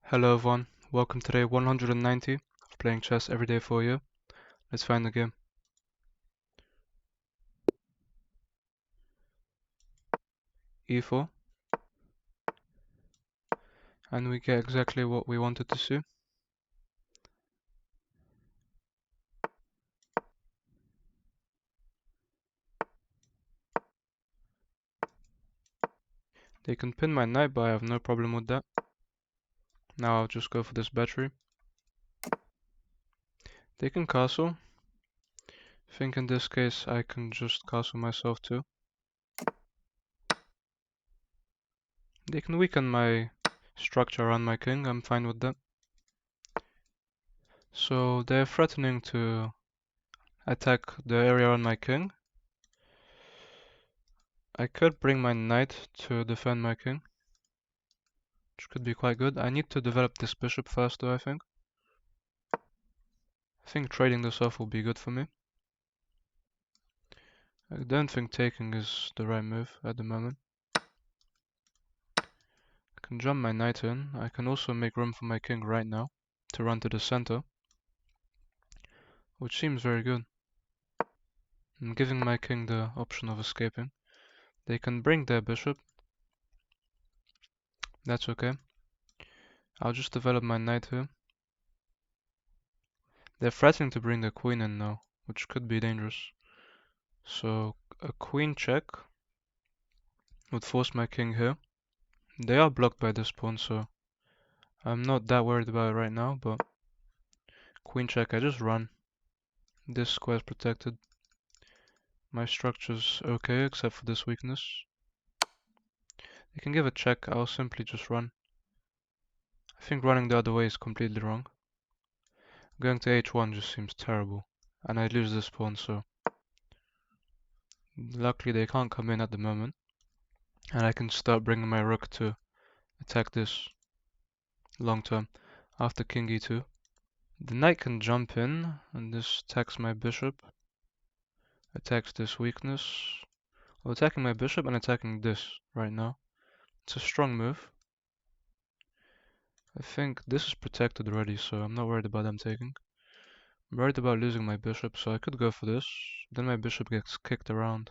Hello everyone, welcome to day 190 of playing chess every day for you. Let's find the game. E4. And we get exactly what we wanted to see. They can pin my knight, but I have no problem with that. Now I'll just go for this battery. They can castle. I think in this case I can just castle myself too. They can weaken my structure around my king, I'm fine with that. So they're threatening to attack the area around my king. I could bring my knight to defend my king, which could be quite good. I need to develop this bishop first though, I think. I think trading this off will be good for me. I don't think taking is the right move at the moment. I can jump my knight in. I can also make room for my king right now to run to the center, which seems very good. I'm giving my king the option of escaping. They can bring their bishop. That's okay. I'll just develop my knight here. They're threatening to bring the queen in now, which could be dangerous. So a queen check would force my king here. They are blocked by this pawn, so I'm not that worried about it right now, but queen check, I just run. This square is protected. My structure's okay, except for this weakness. They can give a check, I'll simply just run. I think running the other way is completely wrong. Going to h1 just seems terrible. And I lose this pawn, so... Luckily they can't come in at the moment. And I can start bringing my rook to attack this long term after king e2. The knight can jump in, and this attacks my bishop. Attacks this weakness. Well, attacking my bishop and attacking this right now. It's a strong move. I think this is protected already, so I'm not worried about them taking. I'm worried about losing my bishop, so I could go for this. Then my bishop gets kicked around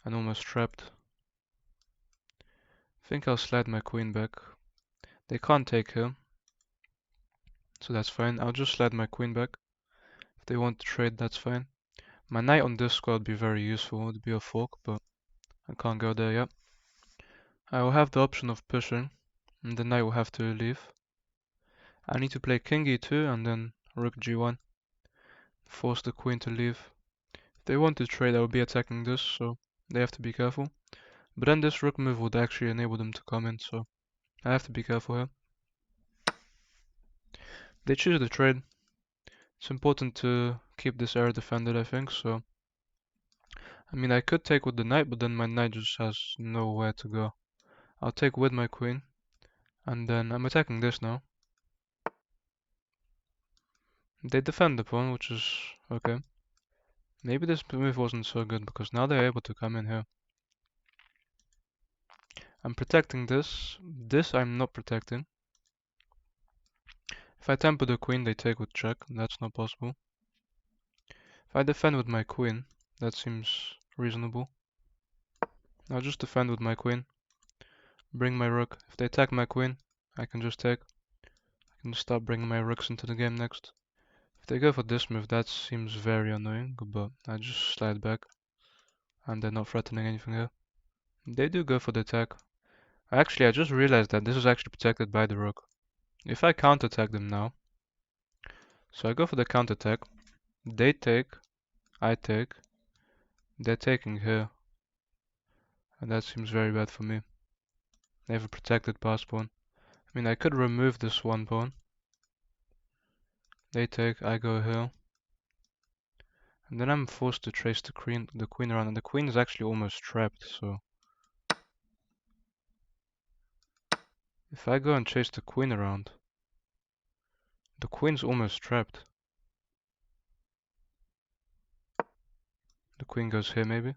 and almost trapped. I think I'll slide my queen back. They can't take here, so that's fine. I'll just slide my queen back. If they want to trade, that's fine. My knight on this square would be very useful. It would be a fork, but I can't go there yet. I will have the option of pushing, and the knight will have to leave. I need to play king e2 and then rook g1. Force the queen to leave. If they want to trade, I will be attacking this, so they have to be careful. But then this rook move would actually enable them to come in, so I have to be careful here. They choose the trade. It's important to keep this area defended, I think, so... I mean, I could take with the knight, but then my knight just has nowhere to go. I'll take with my queen, and then I'm attacking this now. They defend the pawn, which is okay. Maybe this move wasn't so good, because now they're able to come in here. I'm protecting this. This I'm not protecting. If I temper the queen, they take with check. That's not possible. If I defend with my queen, that seems reasonable. I'll just defend with my queen. Bring my rook. If they attack my queen, I can just take. I can start bringing my rooks into the game next. If they go for this move, that seems very annoying, but I just slide back. And they're not threatening anything here. They do go for the attack. Actually, I just realized that this is actually protected by the rook. If I counterattack them now, so I go for the counterattack, they take, I take, they're taking here, and that seems very bad for me. They have a protected pass pawn. I mean, I could remove this one pawn. They take, I go here, and then I'm forced to trace the queen around, and the queen is actually almost trapped, so... If I go and chase the queen around, the queen's almost trapped. The queen goes here, maybe.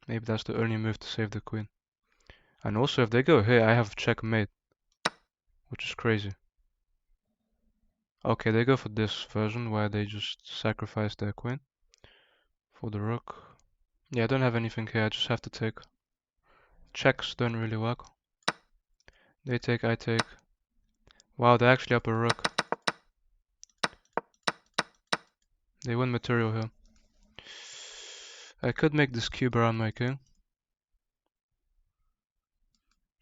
Maybe that's the only move to save the queen. And also, if they go here, I have checkmate. which is crazy. Okay, they go for this version where they just sacrifice their queen for the rook. Yeah, I don't have anything here, I just have to take. Checks don't really work. They take, I take. Wow, they're actually up a rook. They win material here. I could make this cube around my king.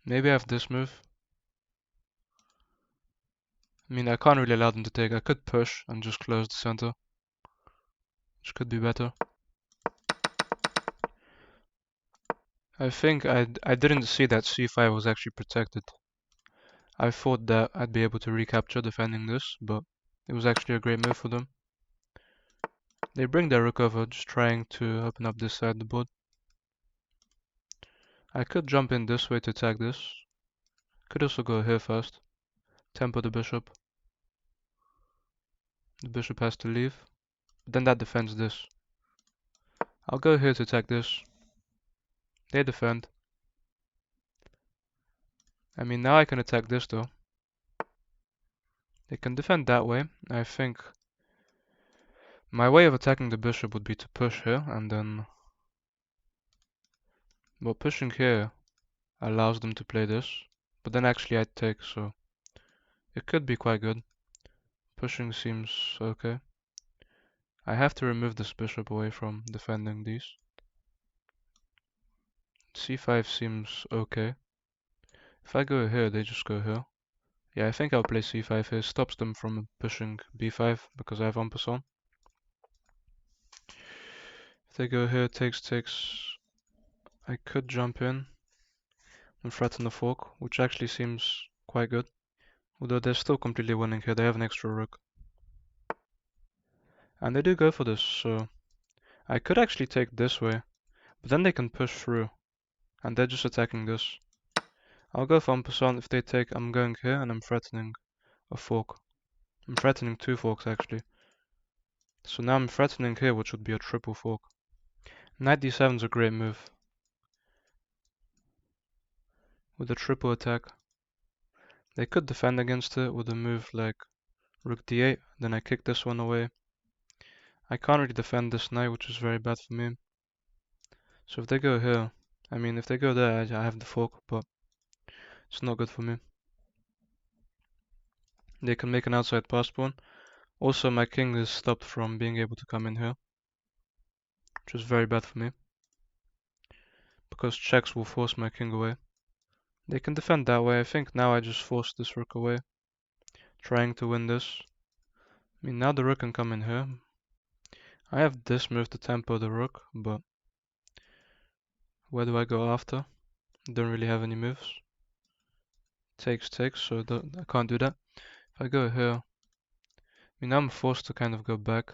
Maybe I have this move. I mean, I can't really allow them to take. I could push and just close the center, which could be better. I think I didn't see that c5 was actually protected. I thought that I'd be able to recapture defending this, but it was actually a great move for them. They bring their rook over, just trying to open up this side of the board. I could jump in this way to attack this. Could also go here first. Tempo the bishop. The bishop has to leave. Then that defends this. I'll go here to attack this. They defend. I mean, now I can attack this though. They can defend that way. I think my way of attacking the bishop would be to push here and then... Well, pushing here allows them to play this. But then actually I'd take, so it could be quite good. Pushing seems okay. I have to remove this bishop away from defending these. c5 seems okay. If I go here, they just go here. Yeah, I think I'll play c5 here. Stops them from pushing b5 because I have en passant. If they go here, takes. I could jump in and threaten the fork, which actually seems quite good. Although they're still completely winning here. They have an extra rook. And they do go for this, so I could actually take this way, but then they can push through, and they're just attacking this. I'll go for en passant. If they take, I'm going here, and I'm threatening a fork. I'm threatening two forks, actually. So now I'm threatening here, which would be a triple fork. Knight d7 is a great move. With a triple attack. They could defend against it with a move like rook d8, then I kick this one away. I can't really defend this knight, which is very bad for me. So if they go here, I mean, if they go there, I have the fork, but it's not good for me. They can make an outside pass pawn. Also, my king is stopped from being able to come in here, which is very bad for me, because checks will force my king away. They can defend that way. I think now I just force this rook away, trying to win this. I mean, now the rook can come in here. I have this move to tempo the rook, but where do I go after? Don't really have any moves. Takes, so I can't do that. If I go here, I mean, I'm forced to kind of go back.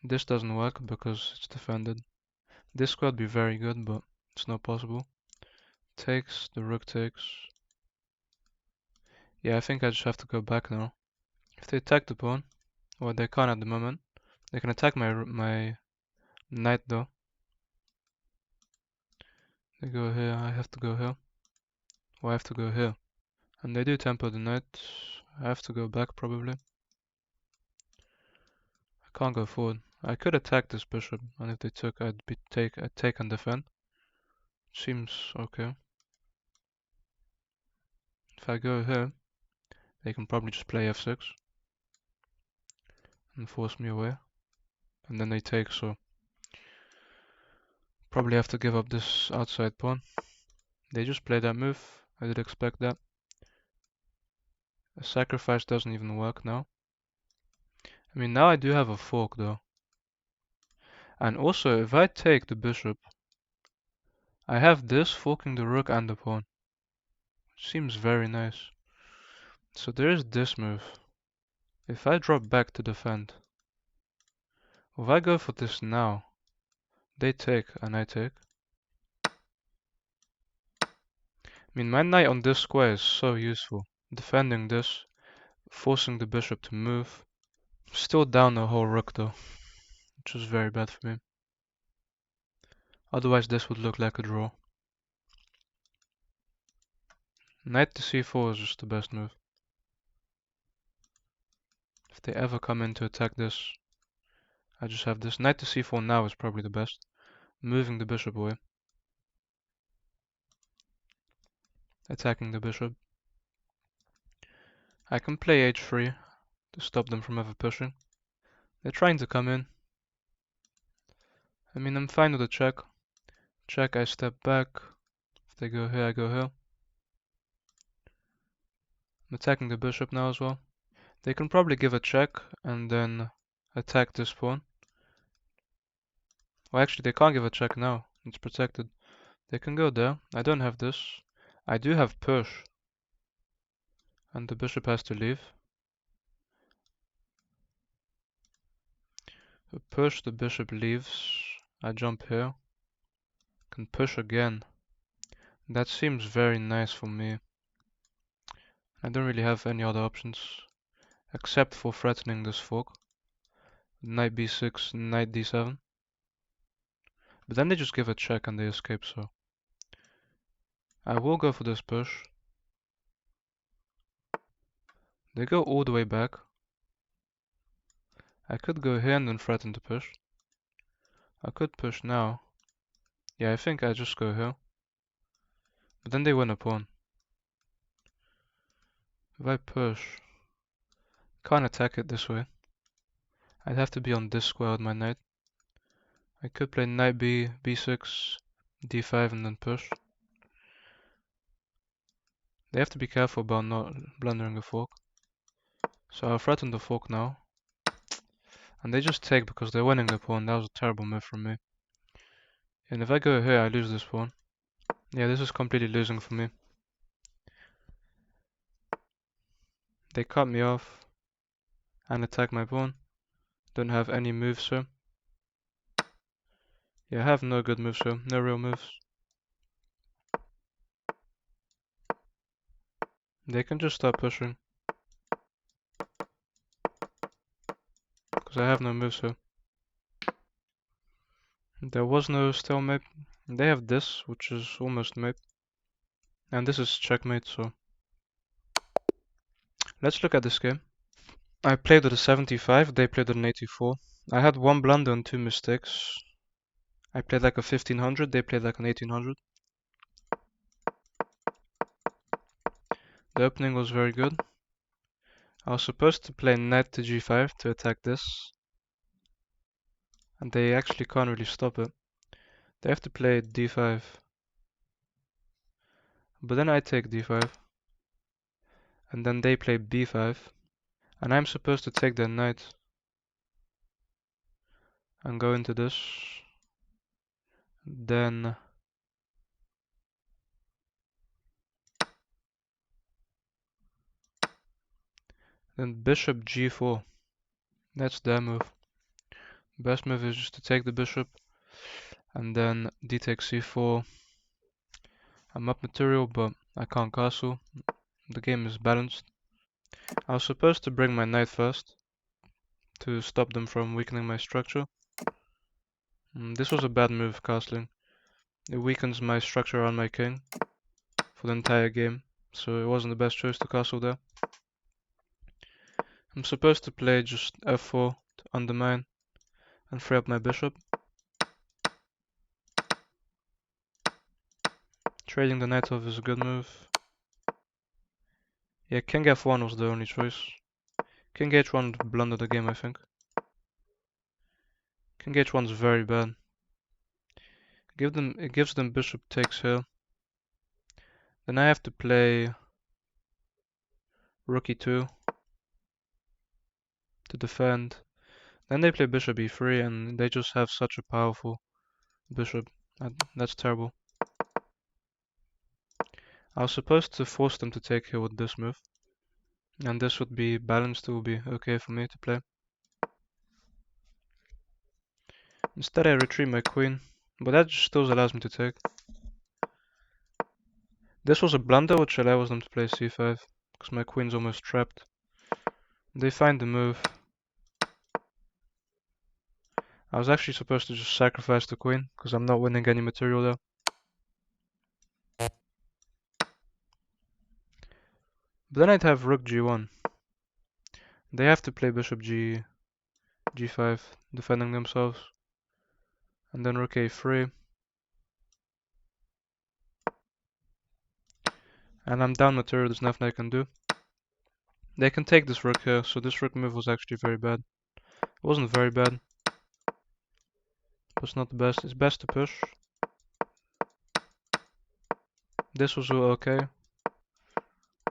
This doesn't work because it's defended. This could be very good, but it's not possible. Takes, the rook takes. Yeah, I think I just have to go back now. If they attack the pawn, well, they can't at the moment. They can attack my knight though. They go here, I have to go here. Or I have to go here. And they do tempo the knight. I have to go back probably. I can't go forward. I could attack this bishop, and if they took, I'd take and defend. Seems okay. If I go here, they can probably just play f6 and force me away. And then they take, so probably have to give up this outside pawn. They just play that move. I did expect that. A sacrifice doesn't even work now. I mean, now I do have a fork though. And also, if I take the bishop, I have this forking the rook and the pawn. Seems very nice. So there is this move. If I drop back to defend, if I go for this now, they take and I take. I mean, my knight on this square is so useful. Defending this, forcing the bishop to move. Still down the whole rook though, which is very bad for me. Otherwise this would look like a draw. Knight to c4 is just the best move. If they ever come in to attack this, I just have this. Knight to c4 now is probably the best. Moving the bishop away. Attacking the bishop. I can play h3 to stop them from ever pushing. They're trying to come in. I mean, I'm fine with a check. Check, I step back. If they go here, I go here. I'm attacking the bishop now as well. They can probably give a check and then attack this pawn. Well, actually, they can't give a check now. It's protected. They can go there. I don't have this. I do have push. And the bishop has to leave. Push, the bishop leaves. I jump here. Can push again. That seems very nice for me. I don't really have any other options. Except for threatening this fork. Knight b6, knight d7. But then they just give a check and they escape, so I will go for this push. They go all the way back. I could go here and then threaten to push. I could push now. Yeah, I think I just go here. But then they win a pawn. If I push, can't attack it this way. I'd have to be on this square with my knight. I could play knight b6, d5 and then push. They have to be careful about not blundering the fork. So I'll threaten the fork now. And they just take because they're winning the pawn. That was a terrible move from me. And if I go here, I lose this pawn. Yeah, this is completely losing for me. They cut me off and attack my pawn. Don't have any moves here. Yeah, I have no good moves here. No real moves. They can just start pushing. Because I have no moves here. There was no stalemate. They have this, which is almost mate. And this is checkmate, so let's look at this game. I played with a 75, they played with an 84. I had one blunder and two mistakes. I played like a 1500, they played like an 1800. The opening was very good. I was supposed to play knight to g5 to attack this. And they actually can't really stop it. They have to play d5. But then I take d5. And then they play b5. And I'm supposed to take their knight. And go into this. Then bishop g4. That's their move. Best move is just to take the bishop. And then d takes c4. I'm up material, but I can't castle. The game is balanced. I was supposed to bring my knight first to stop them from weakening my structure. This was a bad move, castling. It weakens my structure around my king for the entire game, so it wasn't the best choice to castle there. I'm supposed to play just f4 to undermine and free up my bishop. Trading the knight off is a good move. Yeah, king f1 was the only choice. King h1 blundered the game, I think. King h1 is very bad. It gives them bishop takes here. Then I have to play rook e2 to defend. Then they play bishop e3 and they just have such a powerful bishop. That's terrible. I was supposed to force them to take here with this move. And this would be balanced, it would be okay for me to play. Instead I retreat my queen, but that just still allows me to take. This was a blunder which allows them to play c5, because my queen's almost trapped. They find the move. I was actually supposed to just sacrifice the queen, because I'm not winning any material there. But then I'd have rook g1. They have to play bishop g5, defending themselves. And then rook a3. And I'm down material, there's nothing I can do. They can take this rook here, so this rook move was actually very bad. It wasn't very bad. But it's not the best. It's best to push. This was all okay.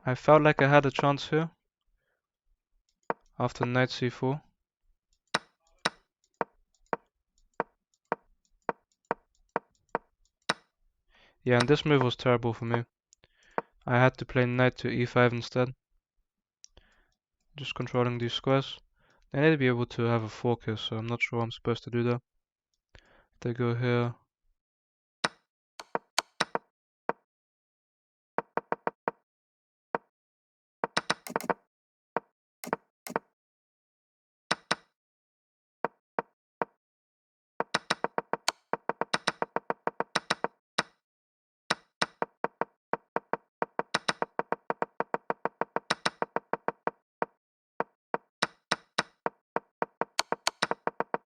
I felt like I had a chance here. After knight c4. Yeah, and this move was terrible for me. I had to play knight to e5 instead. Just controlling these squares. I need to be able to have a fork here, so I'm not sure what I'm supposed to do there. They go here.